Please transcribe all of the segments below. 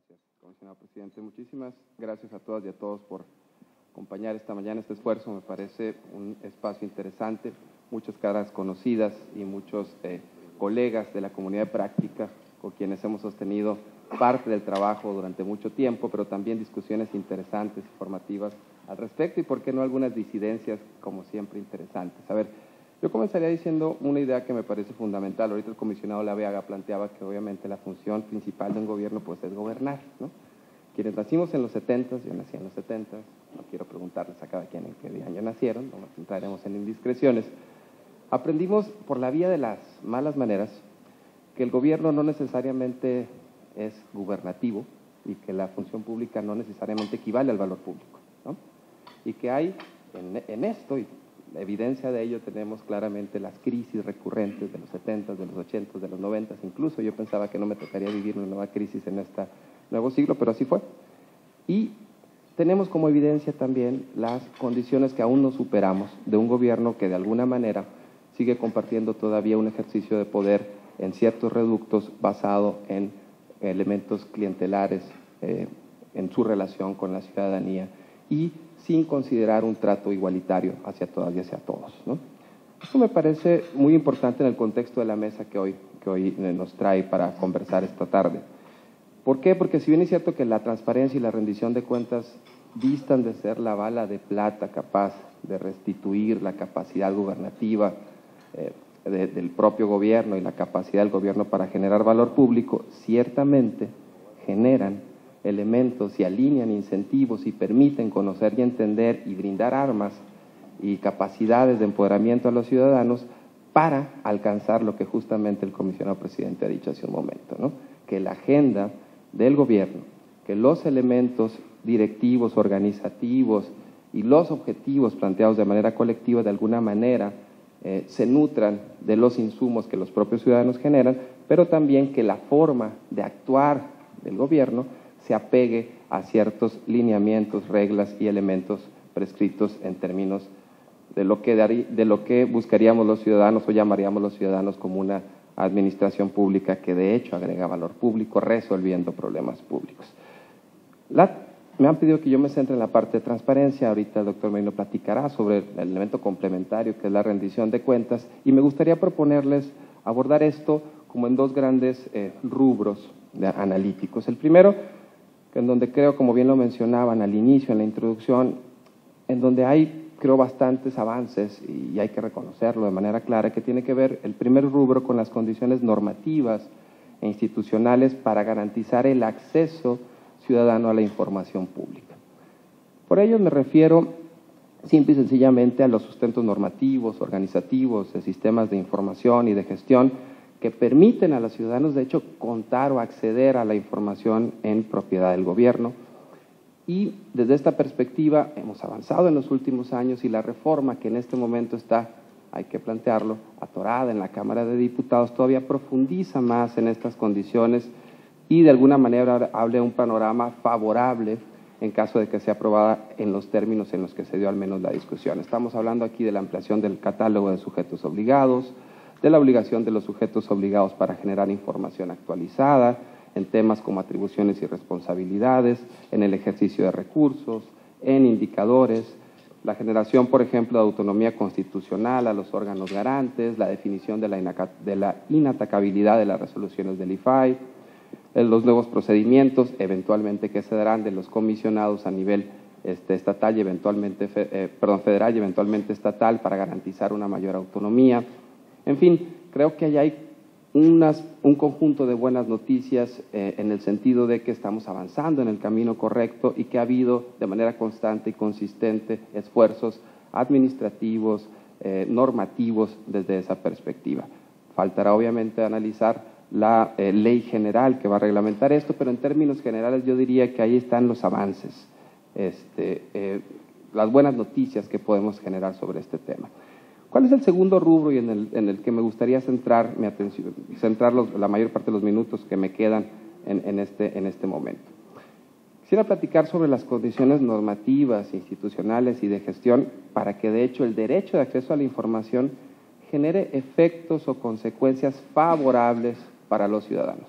Gracias, comisionado presidente. Muchísimas gracias a todas y a todos por acompañar esta mañana este esfuerzo. Me parece un espacio interesante, muchas caras conocidas y muchos colegas de la comunidad de práctica con quienes hemos sostenido parte del trabajo durante mucho tiempo, pero también discusiones interesantes y formativas al respecto y, por qué no, algunas disidencias, como siempre, interesantes. A ver, yo comenzaría diciendo una idea que me parece fundamental. Ahorita el comisionado Laveaga planteaba que obviamente la función principal de un gobierno pues es gobernar, ¿no? Quienes nacimos en los 70s, yo nací en los 70s, no quiero preguntarles a cada quien en qué año nacieron, no nos entraremos en indiscreciones. Aprendimos por la vía de las malas maneras que el gobierno no necesariamente es gubernativo y que la función pública no necesariamente equivale al valor público, ¿no? Y que hay en esto, y la evidencia de ello tenemos claramente las crisis recurrentes de los 70s, de los 80s, de los 90s, incluso yo pensaba que no me tocaría vivir una nueva crisis en este nuevo siglo, pero así fue. Y tenemos como evidencia también las condiciones que aún no superamos de un gobierno que de alguna manera sigue compartiendo todavía un ejercicio de poder en ciertos reductos basado en elementos clientelares en su relación con la ciudadanía y sin considerar un trato igualitario hacia todas y hacia todos, ¿no? Esto me parece muy importante en el contexto de la mesa que hoy nos trae para conversar esta tarde. ¿Por qué? Porque si bien es cierto que la transparencia y la rendición de cuentas distan de ser la bala de plata capaz de restituir la capacidad gubernativa del propio gobierno y la capacidad del gobierno para generar valor público, ciertamente generan elementos y alinean incentivos y permiten conocer y entender y brindar armas y capacidades de empoderamiento a los ciudadanos para alcanzar lo que justamente el comisionado presidente ha dicho hace un momento, ¿no? Que la agenda del gobierno, que los elementos directivos, organizativos y los objetivos planteados de manera colectiva de alguna manera se nutran de los insumos que los propios ciudadanos generan, pero también que la forma de actuar del gobierno se apegue a ciertos lineamientos, reglas y elementos prescritos en términos de lo que buscaríamos los ciudadanos o llamaríamos los ciudadanos como una administración pública que de hecho agrega valor público resolviendo problemas públicos. Me han pedido que yo me centre en la parte de transparencia. Ahorita el doctor Merino platicará sobre el elemento complementario que es la rendición de cuentas y me gustaría proponerles abordar esto como en dos grandes rubros analíticos. El primero, en donde creo, como bien lo mencionaban al inicio, en la introducción, en donde hay, creo, bastantes avances y hay que reconocerlo de manera clara, que tiene que ver el primer rubro con las condiciones normativas e institucionales para garantizar el acceso ciudadano a la información pública. Por ello me refiero simple y sencillamente a los sustentos normativos, organizativos, de sistemas de información y de gestión que permiten a los ciudadanos, de hecho, contar o acceder a la información en propiedad del gobierno. Y desde esta perspectiva hemos avanzado en los últimos años y la reforma que en este momento está, hay que plantearlo, atorada en la Cámara de Diputados, todavía profundiza más en estas condiciones y de alguna manera hable un panorama favorable en caso de que sea aprobada en los términos en los que se dio al menos la discusión. Estamos hablando aquí de la ampliación del catálogo de sujetos obligados, de la obligación de los sujetos obligados para generar información actualizada en temas como atribuciones y responsabilidades, en el ejercicio de recursos, en indicadores, la generación, por ejemplo, de autonomía constitucional a los órganos garantes, la definición de la inatacabilidad de las resoluciones del IFAI, los nuevos procedimientos eventualmente que se darán de los comisionados a nivel estatal y eventualmente, federal y eventualmente estatal para garantizar una mayor autonomía. En fin, creo que allá hay un conjunto de buenas noticias en el sentido de que estamos avanzando en el camino correcto y que ha habido de manera constante y consistente esfuerzos administrativos, normativos desde esa perspectiva. Faltará obviamente analizar la ley general que va a reglamentar esto, pero en términos generales yo diría que ahí están los avances, las buenas noticias que podemos generar sobre este tema. ¿Cuál es el segundo rubro y en el que me gustaría centrar mi atención, la mayor parte de los minutos que me quedan en este momento? Quisiera platicar sobre las condiciones normativas, institucionales y de gestión para que de hecho el derecho de acceso a la información genere efectos o consecuencias favorables para los ciudadanos.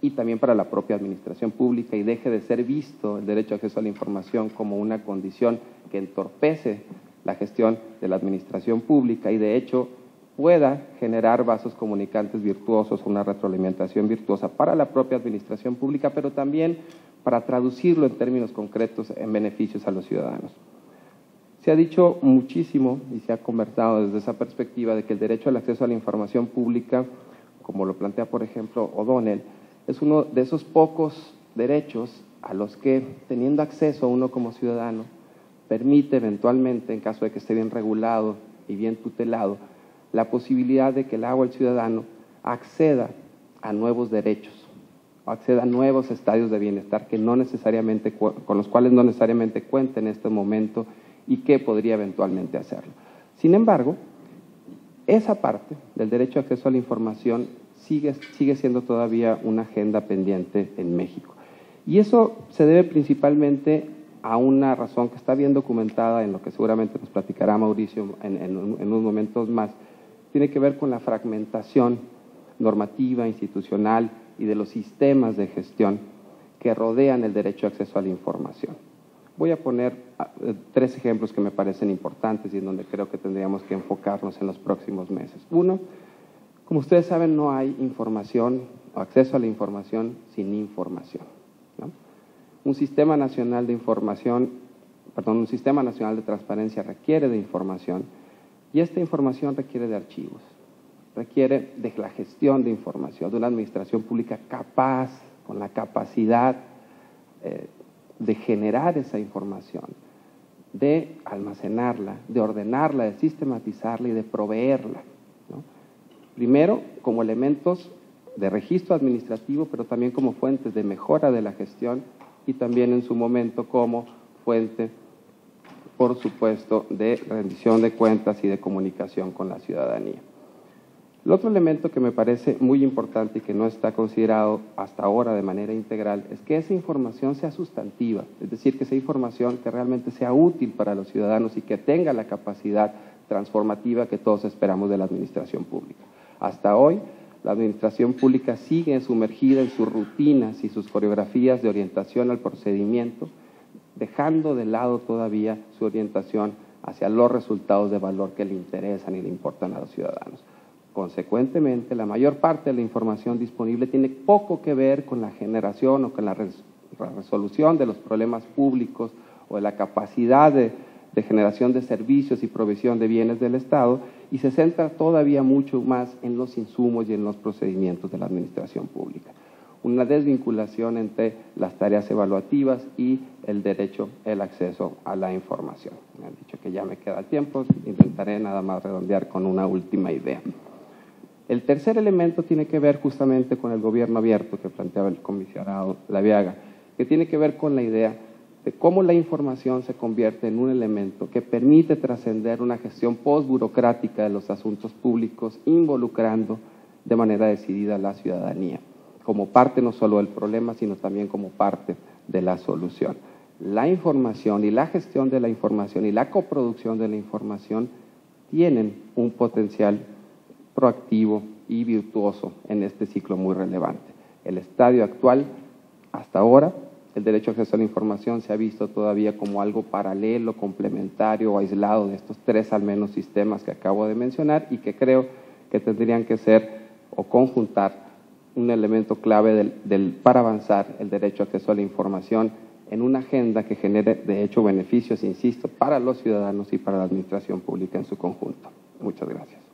y también para la propia administración pública, y deje de ser visto el derecho a acceso a la información como una condición que entorpece la gestión de la administración pública y de hecho pueda generar vasos comunicantes virtuosos, una retroalimentación virtuosa para la propia administración pública, pero también para traducirlo en términos concretos en beneficios a los ciudadanos. Se ha dicho muchísimo y se ha conversado desde esa perspectiva de que el derecho al acceso a la información pública, como lo plantea por ejemplo O'Donnell, es uno de esos pocos derechos a los que, teniendo acceso uno como ciudadano, permite eventualmente, en caso de que esté bien regulado y bien tutelado, la posibilidad de que el ciudadano acceda a nuevos derechos, acceda a nuevos estadios de bienestar que no necesariamente, con los cuales no necesariamente cuenta en este momento y que podría eventualmente hacerlo. Sin embargo, esa parte del derecho a acceso a la información sigue siendo todavía una agenda pendiente en México. Y eso se debe principalmente a una razón que está bien documentada en lo que seguramente nos platicará Mauricio en unos momentos más. Tiene que ver con la fragmentación normativa, institucional y de los sistemas de gestión que rodean el derecho a acceso a la información. Voy a poner 3 ejemplos que me parecen importantes y en donde creo que tendríamos que enfocarnos en los próximos meses. Uno, como ustedes saben, no hay información o acceso a la información sin información, ¿no? Un sistema nacional de transparencia requiere de información y esta información requiere de archivos, requiere de la gestión de información, de una administración pública capaz, con la capacidad de generar esa información, de almacenarla, de ordenarla, de sistematizarla y de proveerla, ¿no? Primero, como elementos de registro administrativo, pero también como fuentes de mejora de la gestión y también en su momento como fuente, por supuesto, de rendición de cuentas y de comunicación con la ciudadanía. El otro elemento que me parece muy importante y que no está considerado hasta ahora de manera integral es que esa información sea sustantiva, es decir, que sea información que realmente sea útil para los ciudadanos y que tenga la capacidad transformativa que todos esperamos de la administración pública. Hasta hoy, la administración pública sigue sumergida en sus rutinas y sus coreografías de orientación al procedimiento, dejando de lado todavía su orientación hacia los resultados de valor que le interesan y le importan a los ciudadanos. Consecuentemente, la mayor parte de la información disponible tiene poco que ver con la generación o con la resolución de los problemas públicos o de la capacidad de generación de servicios y provisión de bienes del Estado y se centra todavía mucho más en los insumos y en los procedimientos de la administración pública. Una desvinculación entre las tareas evaluativas y el derecho, el acceso a la información. Me han dicho que ya me queda el tiempo, intentaré nada más redondear con una última idea. El tercer elemento tiene que ver justamente con el gobierno abierto que planteaba el comisionado Laviaga, que tiene que ver con la idea de cómo la información se convierte en un elemento que permite trascender una gestión postburocrática de los asuntos públicos, involucrando de manera decidida a la ciudadanía, como parte no solo del problema, sino también como parte de la solución. La información y la gestión de la información y la coproducción de la información tienen un potencial proactivo y virtuoso en este ciclo muy relevante. El estadio actual, hasta ahora, el derecho a acceso a la información se ha visto todavía como algo paralelo, complementario o aislado de estos 3 al menos sistemas que acabo de mencionar y que creo que tendrían que ser o conjuntar un elemento clave para avanzar el derecho a acceso a la información en una agenda que genere de hecho beneficios, insisto, para los ciudadanos y para la administración pública en su conjunto. Muchas gracias.